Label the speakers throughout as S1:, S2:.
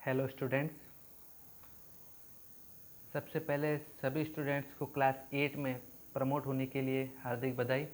S1: Hello students. सबसे पहले सभी स्टूडेंट्स को क्लास 8 में प्रमोट होने के लिए हार्दिक बधाई।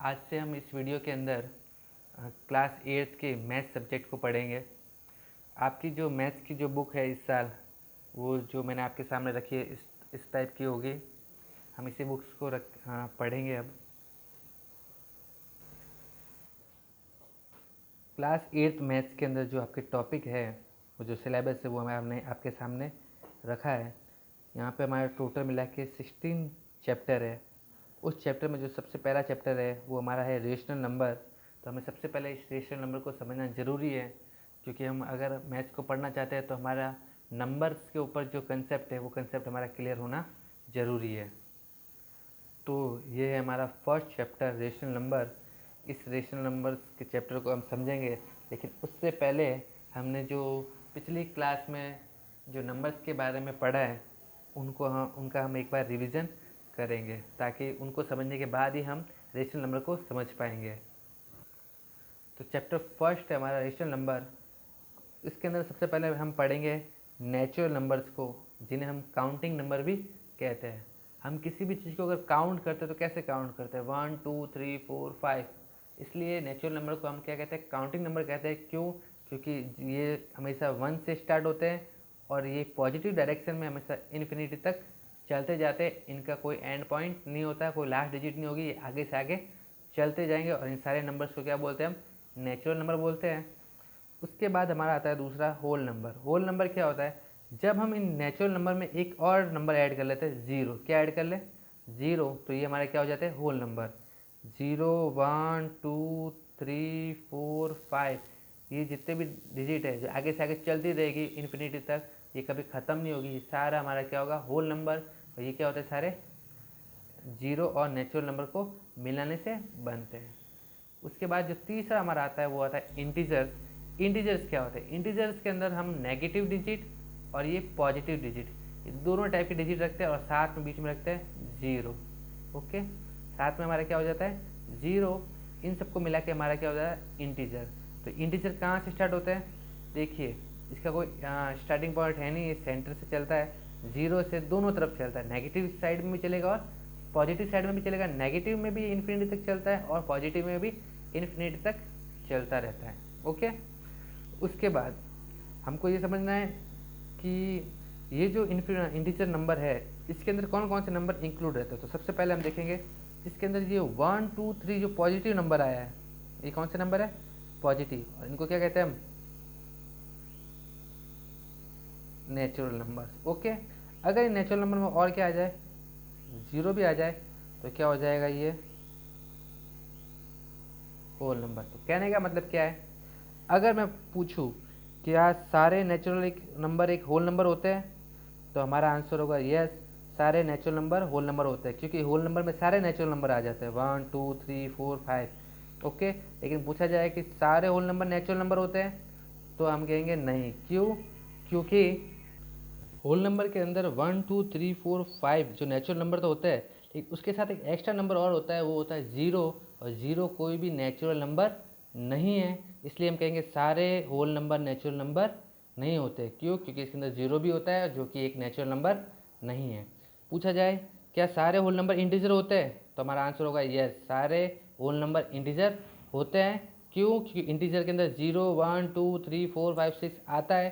S1: आज से हम इस वीडियो के अंदर क्लास 8 के मैथ्स सब्जेक्ट को पढ़ेंगे। आपकी जो मैथ्स की जो बुक है इस साल, वो जो मैंने आपके सामने रखी है इस टाइप की होगी। हम इसी बुक्स को पढ़ेंगे अब। क्लास 8 मैथ्स के अंदर जो आपके टॉपिक है, वो जो सिलेबस है, वो हमने आपके सामने रखा है। यहाँ पे हमारा टोटल मिला के 16 चैप्टर है। उस चैप्टर में जो सबसे पहला चैप्टर है वो हमारा है रेशनल नंबर। तो हमें सबसे पहले इस रेशनल नंबर को समझना ज़रूरी है, क्योंकि हम अगर मैथ्स को पढ़ना चाहते हैं तो हमारा नंबर्स के ऊपर जो कंसेप्ट है वो कंसेप्ट हमारा क्लियर होना ज़रूरी है। तो ये है हमारा फर्स्ट चैप्टर रेशनल नंबर। इस रेशनल नंबर्स के चैप्टर को हम समझेंगे, लेकिन उससे पहले हमने जो पिछली क्लास में जो नंबर्स के बारे में पढ़ा है उनका हम एक बार रिवीजन करेंगे, ताकि उनको समझने के बाद ही हम रेशनल नंबर को समझ पाएंगे। तो चैप्टर फर्स्ट है हमारा रेशनल नंबर। इसके अंदर सबसे पहले हम पढ़ेंगे नेचुरल नंबर्स को, जिन्हें हम काउंटिंग नंबर भी कहते हैं। हम किसी भी चीज़ को अगर काउंट करते हैं तो कैसे काउंट करते हैं? 1 2 3 4 5। इसलिए नेचुरल नंबर को हम क्या कहते हैं? काउंटिंग नंबर कहते हैं। क्यों? क्योंकि ये हमेशा 1 से स्टार्ट होते हैं और ये पॉजिटिव डायरेक्शन में हमेशा इन्फिनिटी तक चलते जाते हैं। इनका कोई एंड पॉइंट नहीं होता, कोई लास्ट डिजिट नहीं होगी, ये आगे से आगे चलते जाएंगे। और इन सारे नंबर्स को क्या बोलते हैं? हम नेचुरल नंबर बोलते हैं। उसके बाद हमारा आता है दूसरा होल नंबर। होल नंबर क्या होता है? जब हम इन नेचुरल नंबर में एक और नंबर ऐड कर लेते हैं, ज़ीरो। क्या ऐड कर ले? ज़ीरो। तो ये हमारे क्या हो जाते हैं? Whole number. 0 1 2 3 4 5, ये जितने भी डिजिट है जो आगे से आगे चलती रहेगी इन्फिनिटी तक, ये कभी ख़त्म नहीं होगी। ये सारा हमारा क्या होगा? Whole number. और ये क्या होते हैं? सारे जीरो और नेचुरल नंबर को मिलाने से बनते हैं। उसके बाद जो तीसरा हमारा आता है वो आता है इंटीजर्स। इंटीजर्स क्या होते हैं? इंटीजर्स के अंदर हम नेगेटिव डिजिट और ये पॉजिटिव डिजिट, ये दोनों टाइप के डिजिट रखते हैं और साथ में बीच में रखते हैं ज़ीरो। ओके, साथ में हमारा क्या हो जाता है? ज़ीरो। इन सबको मिला के हमारा क्या हो जाता है? इंटीजर। तो इंटीजर कहाँ से स्टार्ट होते हैं? देखिए, इसका कोई स्टार्टिंग पॉइंट है नहीं, ये सेंटर से चलता है। ज़ीरो से दोनों तरफ चलता है, नेगेटिव साइड में भी चलेगा और पॉजिटिव साइड में भी चलेगा। नेगेटिव में भी इन्फिनिटी तक चलता है और पॉजिटिव में भी इन्फिनिटी तक चलता रहता है। ओके, उसके बाद हमको ये समझना है कि ये जो इंटीजर नंबर है, इसके अंदर कौन कौन से नंबर इंक्लूड रहते हैं। तो सबसे पहले हम देखेंगे इसके अंदर ये 1 2 3 जो पॉजिटिव नंबर आया है, ये कौन सा नंबर है? पॉजिटिव। और इनको क्या कहते हैं हम? Natural numbers. ओके, अगर ये नेचुरल नंबर में और क्या आ जाए, ज़ीरो भी आ जाए, तो क्या हो जाएगा? ये होल नंबर। तो कहने का मतलब क्या है? अगर मैं पूछूं कि यार सारे नेचुरल एक नंबर एक होल नंबर होते हैं, तो हमारा आंसर होगा यस, सारे नेचुरल नंबर होल नंबर होते हैं, क्योंकि होल नंबर में सारे नेचुरल नंबर आ जाते हैं, 1 2 3 4 5। ओके, लेकिन पूछा जाए कि सारे होल नंबर नेचुरल नंबर होते हैं, तो हम कहेंगे नहीं। क्यों? क्योंकि होल नंबर के अंदर 1 2 3 4 5 जो नेचुरल नंबर तो होता है, लेकिन उसके साथ एक एक्स्ट्रा नंबर और होता है, वो होता है ज़ीरो। और ज़ीरो कोई भी नेचुरल नंबर नहीं है, इसलिए हम कहेंगे सारे होल नंबर नेचुरल नंबर नहीं होते। क्यों? क्योंकि इसके अंदर ज़ीरो भी होता है जो कि एक नेचुरल नंबर नहीं है। पूछा जाए क्या सारे होल नंबर इंटीजर होते हैं, तो हमारा आंसर होगा यस, सारे होल नंबर इंटीजर होते हैं। क्यों? क्योंकि इंटीजर के अंदर 0 1 2 3 4 5 6 आता है।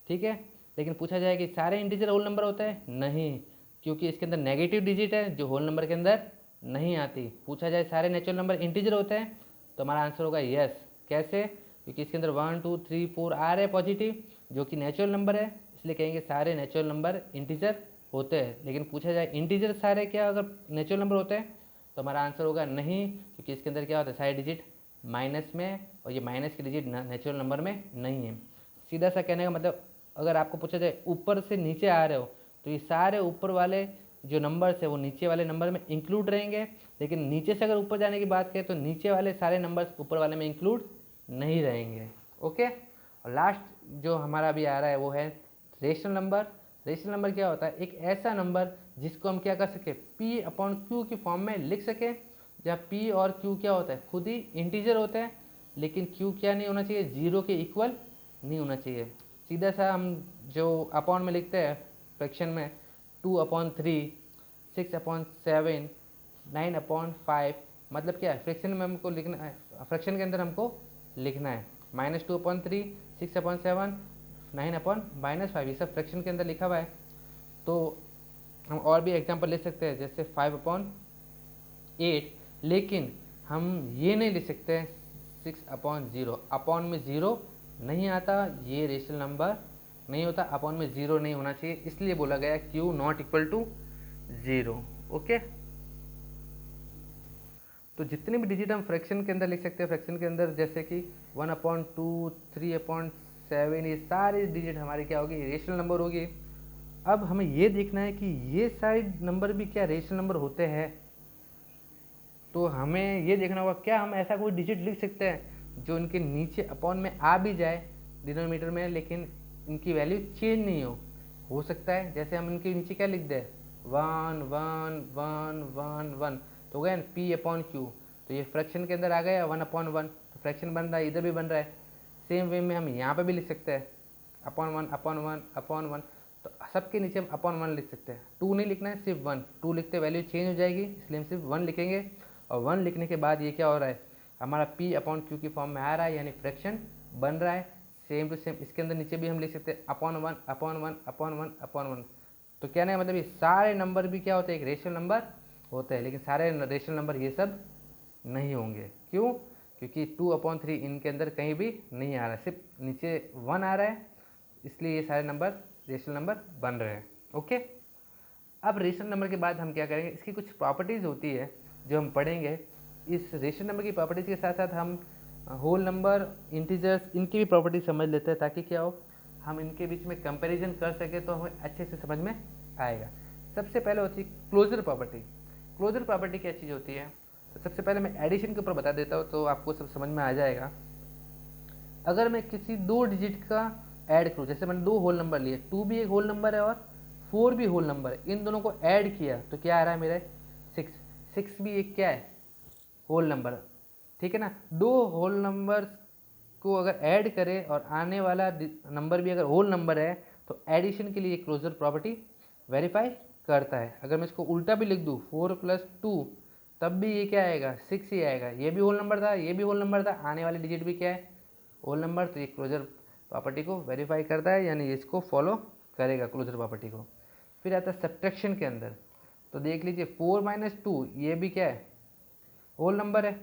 S1: ठीक है, लेकिन पूछा जाए कि सारे इंटीजर होल नंबर होते हैं, नहीं, क्योंकि इसके अंदर नेगेटिव डिजिट है जो होल नंबर के अंदर नहीं आती। पूछा जाए सारे नेचुरल नंबर इंटीजर होते हैं, तो हमारा आंसर होगा यस। कैसे? क्योंकि इसके अंदर 1 2 3 4 आ रहे हैं पॉजिटिव, जो कि नेचुरल नंबर है, इसलिए कहेंगे सारे नेचुरल नंबर इंटीजर होते हैं। लेकिन पूछा जाए इंटीजर सारे क्या अगर नेचुरल नंबर होते हैं, तो हमारा आंसर होगा नहीं, क्योंकि इसके अंदर क्या होता है? सारे डिजिट माइनस में, और ये माइनस के डिजिट नेचुरल नंबर में नहीं है। सीधा सा कहने का मतलब, अगर आपको पूछा जाए ऊपर से नीचे आ रहे हो, तो ये सारे ऊपर वाले जो नंबर्स है वो नीचे वाले नंबर में इंक्लूड रहेंगे। लेकिन नीचे से अगर ऊपर जाने की बात करें, तो नीचे वाले सारे नंबर्स ऊपर वाले में इंक्लूड नहीं रहेंगे। ओके, और लास्ट जो हमारा अभी आ रहा है वो है रेशनल नंबर। रेशनल नंबर क्या होता है? एक ऐसा नंबर जिसको हम क्या कर सके? P अपॉन Q की फॉर्म में लिख सके, जहाँ P और Q क्या होता है? खुद ही इंटीजर होते हैं, लेकिन Q क्या नहीं होना चाहिए? ज़ीरो के इक्वल नहीं होना चाहिए। सीधा सा हम जो अपॉन में लिखते हैं फ्रैक्शन में 2/3, 6/7, 9/5, मतलब क्या है फ्रैक्शन में हमको लिखना है, फ्रैक्शन के अंदर हमको लिखना है -2/3, 6/7, 9/-5, ये सब फ्रैक्शन के अंदर लिखा हुआ है। तो हम और भी एग्जांपल ले सकते हैं जैसे 5/8, लेकिन हम ये नहीं लिख सकते 6/0। अपॉन में ज़ीरो नहीं आता, ये रेशनल नंबर नहीं होता, अपॉन में ज़ीरो नहीं होना चाहिए, इसलिए बोला गया q not equal to 0। Okay, तो जितने भी डिजिट हम फ्रैक्शन के अंदर लिख सकते हैं, फ्रैक्शन के अंदर जैसे कि 1/2, 3/7, ये सारे डिजिट हमारे क्या होगी, रेशनल नंबर होगी। अब हमें ये देखना है कि ये सारे नंबर भी क्या रेशनल नंबर होते हैं। तो हमें ये देखना होगा क्या हम ऐसा कोई डिजिट लिख सकते हैं जो इनके नीचे अपॉन में आ भी जाए डिनोमीटर में, लेकिन इनकी वैल्यू चेंज नहीं हो सकता है। जैसे हम इनके नीचे क्या लिख दें 1 1 1 1 1, तो गया P/Q, तो ये फ्रैक्शन के अंदर आ गया 1/1, तो फ्रैक्शन बन रहा है, इधर भी बन रहा है। सेम वे में हम यहाँ पे भी लिख सकते हैं अपॉन 1, तो सबके नीचे हम अपॉन 1 लिख सकते हैं। 2 नहीं लिखना है, सिर्फ 1, 2 लिखते वैल्यू चेंज हो जाएगी, इसलिए हम सिर्फ 1 लिखेंगे। और 1 लिखने के बाद ये क्या हो रहा है, हमारा P/Q की फॉर्म में आ रहा है, यानी फ्रैक्शन बन रहा है। सेम टू सेम इसके अंदर नीचे भी हम लिख सकते हैं अपॉन 1। तो कहने का मतलब ये सारे नंबर भी क्या होते हैं, एक रेशनल नंबर होते हैं, लेकिन सारे रेशनल नंबर ये सब नहीं होंगे। क्यों? क्योंकि 2/3 इनके अंदर कहीं भी नहीं आ रहा है, सिर्फ नीचे 1 आ रहा है, इसलिए ये सारे नंबर रेशनल नंबर बन रहे हैं। ओके, अब रेशनल नंबर के बाद हम क्या करेंगे, इसकी कुछ प्रॉपर्टीज़ होती है जो हम पढ़ेंगे। इस रेशनल नंबर की प्रॉपर्टीज़ के साथ साथ हम होल नंबर, इंटीजर्स, इनकी भी प्रॉपर्टी समझ लेते हैं, ताकि क्या हो, हम इनके बीच में कंपैरिजन कर सके तो हमें अच्छे से समझ में आएगा। सबसे पहले होती है क्लोजर प्रॉपर्टी। क्लोजर प्रॉपर्टी क्या चीज़ होती है, तो सबसे पहले मैं एडिशन के ऊपर बता देता हूँ तो आपको सब समझ में आ जाएगा। अगर मैं किसी दो डिजिट का ऐड करूँ, जैसे मैंने 2 होल नंबर लिए, 2 भी एक होल नंबर है और 4 भी होल नंबर है, इन दोनों को ऐड किया तो क्या आ रहा है मेरा 6 भी एक क्या है, होल नंबर, ठीक है ना। 2 होल नंबर्स को अगर ऐड करें और आने वाला नंबर भी अगर होल नंबर है, तो एडिशन के लिए क्लोजर प्रॉपर्टी वेरीफाई करता है। अगर मैं इसको उल्टा भी लिख दूँ 4 + 2, तब भी ये क्या आएगा, 6 ही आएगा। ये भी होल नंबर था, ये भी होल नंबर था, आने वाली डिजिट भी क्या है, होल नंबर, तो ये क्लोजर प्रॉपर्टी को वेरीफाई करता है, यानी इसको फॉलो करेगा क्लोजर प्रॉपर्टी को। फिर आता है सब्ट्रैक्शन के अंदर, तो देख लीजिए 4 - 2 ये भी क्या है, होल नंबर है,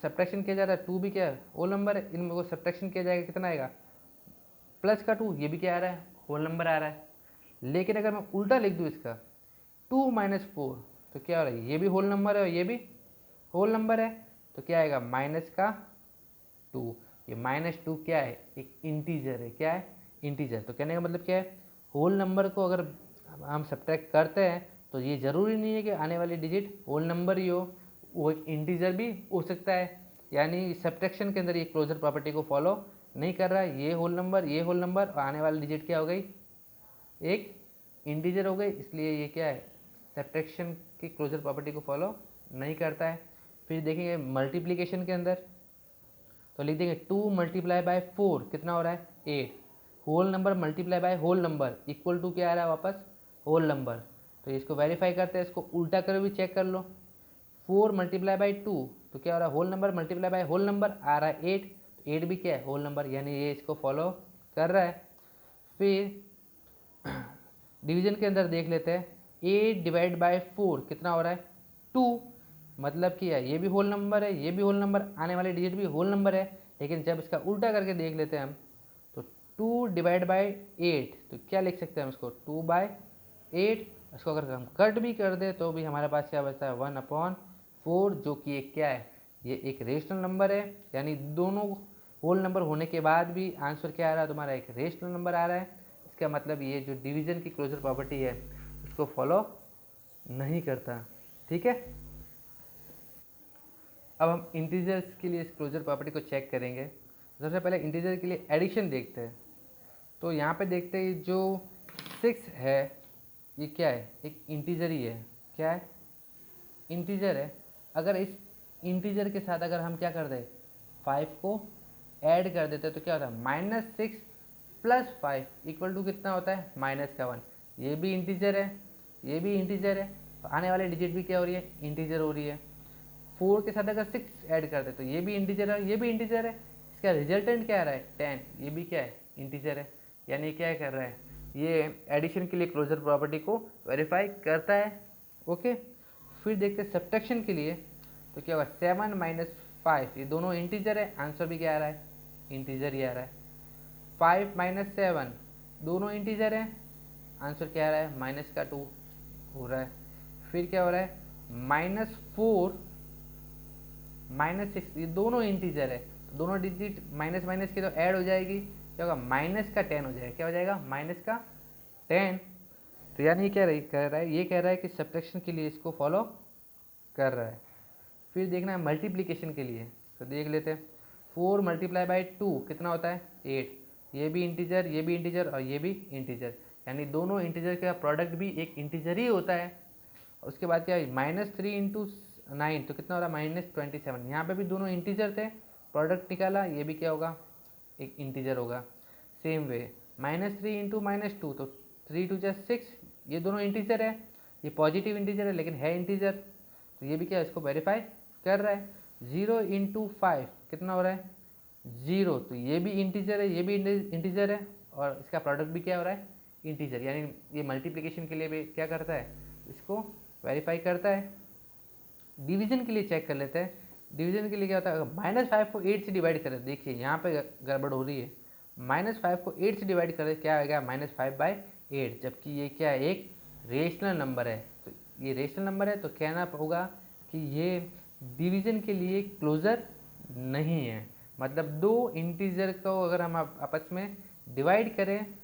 S1: सब्ट्रैक्शन किया जा रहा है, 2 भी क्या है, होल नंबर है, इनमें को सब्ट्रैक्शन किया जाएगा, कितना आएगा +2, ये भी क्या आ रहा है, होल नंबर आ रहा है। लेकिन अगर मैं उल्टा लिख दूँ इसका 2 - 4, तो क्या हो रहा है, ये भी होल नंबर है और ये भी होल नंबर है, तो क्या आएगा -2। ये -2 क्या है, एक इंटीजर है, क्या है, इंटीजर। तो कहने का मतलब क्या है, होल नंबर को अगर हम सब्ट्रैक्ट करते हैं तो ये ज़रूरी नहीं है कि आने वाली डिजिट होल नंबर ही हो, वो एक इंटीजर भी हो सकता है। यानी सब्ट्रैक्शन के अंदर ये क्लोजर प्रॉपर्टी को फॉलो नहीं कर रहा है, ये होल नंबर, ये होल नंबर, और आने वाली डिजिट क्या हो गई, एक इंटीजर हो गई, इसलिए ये क्या है, सब्ट्रैक्शन की क्लोजर प्रॉपर्टी को फॉलो नहीं करता है। फिर देखेंगे मल्टीप्लिकेशन के अंदर, तो लिख देंगे 2 × 4 कितना हो रहा है 8, whole number multiply by whole number equal to क्या आ रहा है वापस, होल नंबर। तो इसको वेरीफाई करते हैं, इसको उल्टा कर भी चेक कर लो, 4 × 2, तो क्या हो रहा है, whole number multiply by whole number आ रहा है 8, तो 8 भी क्या है, होल नंबर, यानी ये इसको फॉलो कर रहा है। फिर डिवीजन के अंदर देख लेते हैं, 8/4 कितना हो रहा है 2, मतलब कि ये भी होल नंबर है, ये भी होल नंबर, आने वाली डिजिट भी होल नंबर है। लेकिन जब इसका उल्टा करके देख लेते हैं हम, तो 2/8, तो क्या लिख सकते हैं हम इसको 2/8। इसको अगर हम कट भी कर दे तो भी हमारे पास क्या बचता है 1/4, जो कि एक क्या है, ये एक रेशनल नंबर है। यानी दोनों होल नंबर होने के बाद भी आंसर क्या आ रहा है तुम्हारा, एक रेशनल नंबर आ रहा है। इसका मतलब ये जो डिवीजन की क्लोजर प्रॉपर्टी है उसको फॉलो नहीं करता, ठीक है। अब हम इंटीजर्स के लिए इस क्लोजर प्रॉपर्टी को चेक करेंगे। सबसे पहले इंटीजर के लिए एडिशन देखते हैं, तो यहाँ पे देखते हैं जो 6 है ये क्या है, एक इंटीजर ही है, क्या है, इंटीजर है। अगर इस इंटीजर के साथ अगर हम क्या कर दें 5 को ऐड कर देते हैं तो क्या होता है, -6 + 5 इक्वल टू कितना होता है, -1। ये भी इंटीजर है, ये भी इंटीजर है, तो आने वाले डिजिट भी क्या हो रही है, इंटीजर हो रही है। 4 के साथ अगर 6 ऐड करते तो ये भी इंटीजर है, ये भी इंटीजर है, इसका रिजल्टेंट क्या आ रहा है, 10, ये भी क्या है, इंटीजर है। यानी क्या कर रहा है, ये एडिशन के लिए क्लोजर प्रॉपर्टी को वेरीफाई करता है। ओके, फिर देखते हैं सब्ट्रैक्शन के लिए, तो क्या होगा, 7 - 5, ये दोनों इंटीजर है, आंसर भी क्या आ रहा है, इंटीजर ही आ रहा है। 5 - 7 दोनों इंटीजर है, आंसर क्या आ रहा है, -2 हो रहा है। फिर क्या हो रहा है, -4 -6, ये दोनों इंटीजर है, दोनों डिजिट माइनस माइनस की तो ऐड हो जाएगी, क्या होगा, -10 हो जाएगा, क्या हो जाएगा, -10। तो यानी क्या कह रहा है, ये कह रहा है कि सब्ट्रैक्शन के लिए इसको फॉलो कर रहा है। फिर देखना है मल्टीप्लिकेशन के लिए, तो देख लेते हैं। 4 × 2 कितना होता है, 8। ये भी इंटीजर, ये भी इंटीजर और ये भी इंटीजर, यानी दोनों इंटीजर का प्रोडक्ट भी एक इंटीजर ही होता है। उसके बाद क्या है, -3 × 9 तो कितना हो रहा है, -27। यहाँ पे भी दोनों इंटीजर थे, प्रोडक्ट निकाला, ये भी क्या होगा, एक इंटीजर होगा। सेम वे -3 × -2 तो 3 × 6, ये दोनों इंटीजर है, ये पॉजिटिव इंटीजर है लेकिन है इंटीजर, तो ये भी क्या इसको वेरीफाई कर रहा है। 0 × 5 कितना हो रहा है, 0, तो ये भी इंटीजर है, ये भी इंटीजर है, और इसका प्रोडक्ट भी क्या हो रहा है, इंटीजर, यानी ये मल्टीप्लिकेशन के लिए भी क्या करता है, इसको वेरीफाई करता है। डिवीजन के लिए चेक कर लेते हैं। डिवीजन के लिए क्या होता है, अगर -5 को 8 से डिवाइड करें, देखिए यहाँ पे गड़बड़ हो रही है, -5 को 8 से डिवाइड करें, क्या आएगा, -5/8, जबकि ये क्या है, एक रेशनल नंबर है। तो ये रेशनल नंबर है, तो कहना होगा कि ये डिवीजन के लिए क्लोजर नहीं है। मतलब दो इंटीजर को अगर हम आपस में डिवाइड करें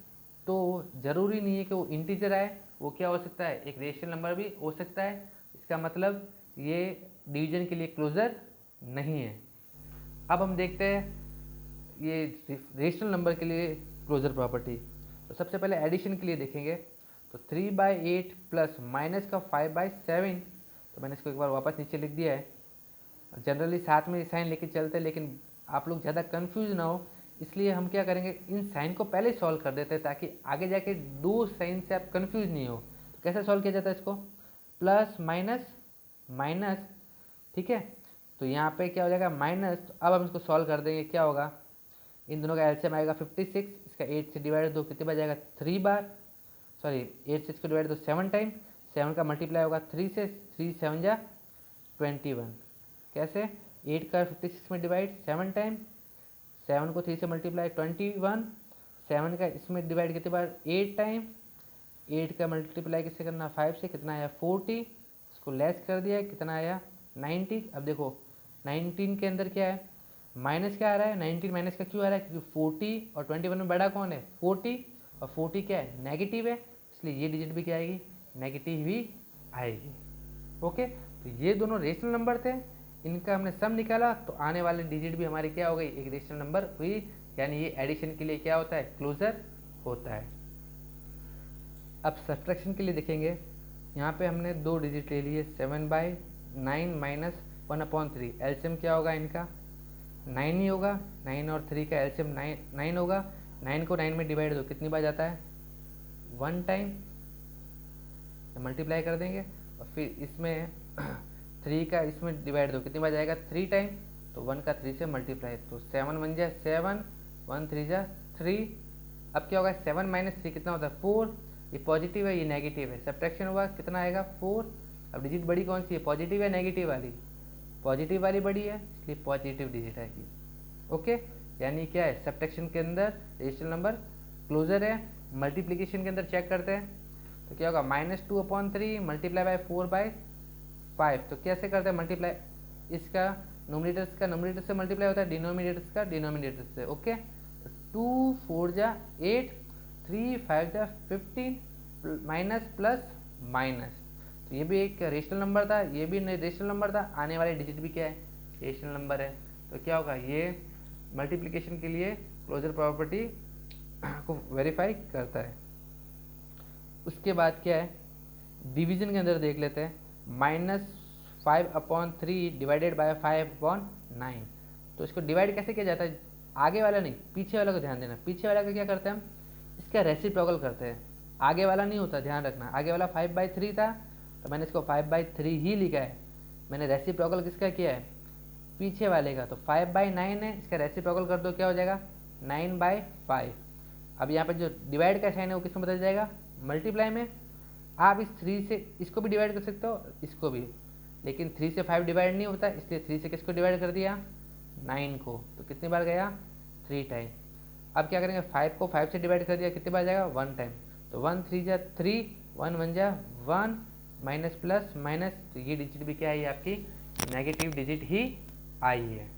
S1: तो ज़रूरी नहीं है कि वो इंटीजर आए, वो क्या हो सकता है, एक रेशनल नंबर भी हो सकता है। इसका मतलब ये डिवीजन के लिए क्लोजर नहीं है। अब हम देखते हैं ये रेशनल नंबर के लिए क्लोजर प्रॉपर्टी। तो सबसे पहले एडिशन के लिए देखेंगे, तो 3/8 प्लस माइनस का 5/7, तो मैंने इसको एक बार वापस नीचे लिख दिया है। जनरली साथ में साइन लेके चलते हैं, लेकिन आप लोग ज़्यादा कंफ्यूज ना हो, इसलिए हम क्या करेंगे, इन साइन को पहले सॉल्व कर देते हैं ताकि आगे जाके दो साइन से आप कंफ्यूज नहीं हो। तो कैसे सॉल्व किया जाता है इसको, प्लस माइनस माइनस, ठीक है। तो यहाँ पे क्या हो जाएगा, माइनस, तो अब हम इसको सॉल्व कर देंगे, क्या होगा, इन दोनों का एलसीएम आएगा 56, इसका 8 से डिवाइड दो कितनी बार जाएगा, 3 बार, सॉरी 8 से इसको डिवाइड दो 7 टाइम, 7 का मल्टीप्लाई होगा 3 से, 3 7 जा 21। कैसे, 8 का 56 में डिवाइड 7 टाइम, 7 को 3 से मल्टीप्लाई 21, 7 का इसमें डिवाइड कितनी बार, 8 टाइम, 8 का मल्टीप्लाई किससे करना, 5 से, कितना आया 40, इसको लेस कर दिया, कितना आया 90। अब देखो 19 के अंदर क्या है, माइनस क्या आ रहा है, 19 माइनस का क्यों आ रहा है, क्योंकि 40 और 21 में बड़ा कौन है, 40, और 40 क्या है, नेगेटिव है, इसलिए ये डिजिट भी क्या आएगी, नेगेटिव ही आएगी। ओके, तो ये दोनों रेशनल नंबर थे, इनका हमने सम निकाला, तो आने वाले डिजिट भी हमारी क्या हो गई, एक रेशनल नंबर हुई, यानी ये एडिशन के लिए क्या होता है, क्लोजर होता है। अब सब्ट्रैक्शन के लिए देखेंगे, यहाँ पे हमने दो डिजिट ले लिए, 7/9 माइनस 1/3, एलसीएम क्या होगा इनका, 9 ही होगा, 9 और 3 का एलसीएम 9 होगा। 9 को 9 में डिवाइड दो कितनी बार जाता है, 1 टाइम, मल्टीप्लाई कर देंगे, और फिर इसमें 3 का इसमें डिवाइड दो कितनी बार जाएगा, 3 टाइम, तो 1 का 3 से मल्टीप्लाई, तो 7 1 जा 7, 1 3 जा 3। अब क्या होगा, 7 माइनस 3 कितना होता है, 4, ये पॉजिटिव है, ये नेगेटिव है, सब्ट्रैक्शन हुआ कितना आएगा, 4। अब डिजिट बड़ी कौन सी है, पॉजिटिव या नेगेटिव वाली, पॉजिटिव वाली बड़ी है, इसलिए पॉजिटिव डिजिट आएगी। ओके, यानी क्या है, सब्ट्रैक्शन के अंदर रेशनल नंबर क्लोजर है। मल्टीप्लिकेशन के अंदर चेक करते हैं, तो क्या होगा, -2/3 मल्टीप्लाई बाय 4/5, तो कैसे करते हैं मल्टीप्लाई, इसका नोमिनेटर्स का नोमिनेटर से मल्टीप्लाई होता है, डिनोमिनेटर्स का डिनोमिनेटर से। ओके, 2 4 जा 8, 3 5 जा 15, माइनस प्लस माइनस, तो ये भी एक रेशनल नंबर था, ये भी रेशनल नंबर था, आने वाले डिजिट भी क्या है, रेशनल नंबर है। तो क्या होगा, ये मल्टीप्लिकेशन के लिए क्लोजर प्रॉपर्टी को वेरीफाई करता है। उसके बाद क्या है, डिवीजन के अंदर देख लेते हैं, -5/3 डिवाइडेड बाय 5/9, तो इसको डिवाइड कैसे किया जाता है, आगे वाला नहीं, पीछे वाला को ध्यान देना। पीछे वाला का क्या करते हैं हम, इसका रेसिप्रोकल करते हैं। आगे वाला नहीं होता, ध्यान रखना। आगे वाला 5/3 था तो मैंने इसको 5/3 ही लिखा है। मैंने रेसिप्रोकल किसका किया है, पीछे वाले का। तो 5/9 है, इसका रेसिप्रोकल कर दो, क्या हो जाएगा 9/5। अब यहाँ पे जो डिवाइड का साइन है वो किस में बदल जाएगा, मल्टीप्लाई में। आप इस 3 से इसको भी डिवाइड कर सकते हो, इसको भी, लेकिन 3 से 5 डिवाइड नहीं होता, इसलिए 3 से किसको डिवाइड कर दिया, 9 को। तो कितनी बार गया, 3 टाइम। अब क्या करेंगे, 5 को 5 से डिवाइड कर दिया, कितनी बार जाएगा, 1 टाइम। तो 1 3 जा 3, 1 1 जा 1, माइनस प्लस माइनस, तो ये डिजिट भी क्या है, ये आपकी नेगेटिव डिजिट ही आई है।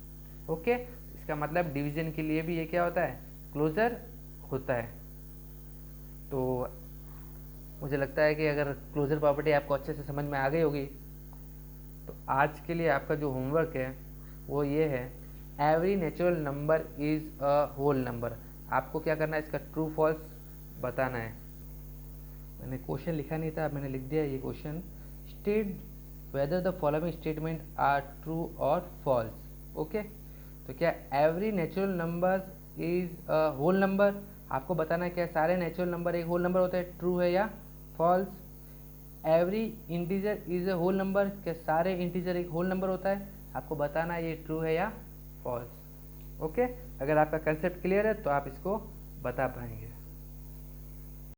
S1: ओके, इसका मतलब डिवीजन के लिए भी ये क्या होता है, क्लोजर होता है। तो मुझे लगता है कि अगर क्लोजर प्रॉपर्टी आपको अच्छे से समझ में आ गई होगी, तो आज के लिए आपका जो होमवर्क है वो ये है, every natural number is a whole number. आपको क्या करना है, इसका ट्रू फॉल्स बताना है। मैंने क्वेश्चन लिखा नहीं था, अब मैंने लिख दिया ये question. State whether the following statement are true और फॉल्स। ओके, तो क्या every natural number is a whole number, आपको बताना है क्या सारे नेचुरल नंबर एक होल नंबर होते हैं, ट्रू है या false. Every integer is a whole number, क्या सारे इंटीजर एक होल नंबर होता है, आपको बताना है ये ट्रू है या फॉल्स। ओके, अगर आपका कंसेप्ट क्लियर है तो आप इसको बता पाएंगे।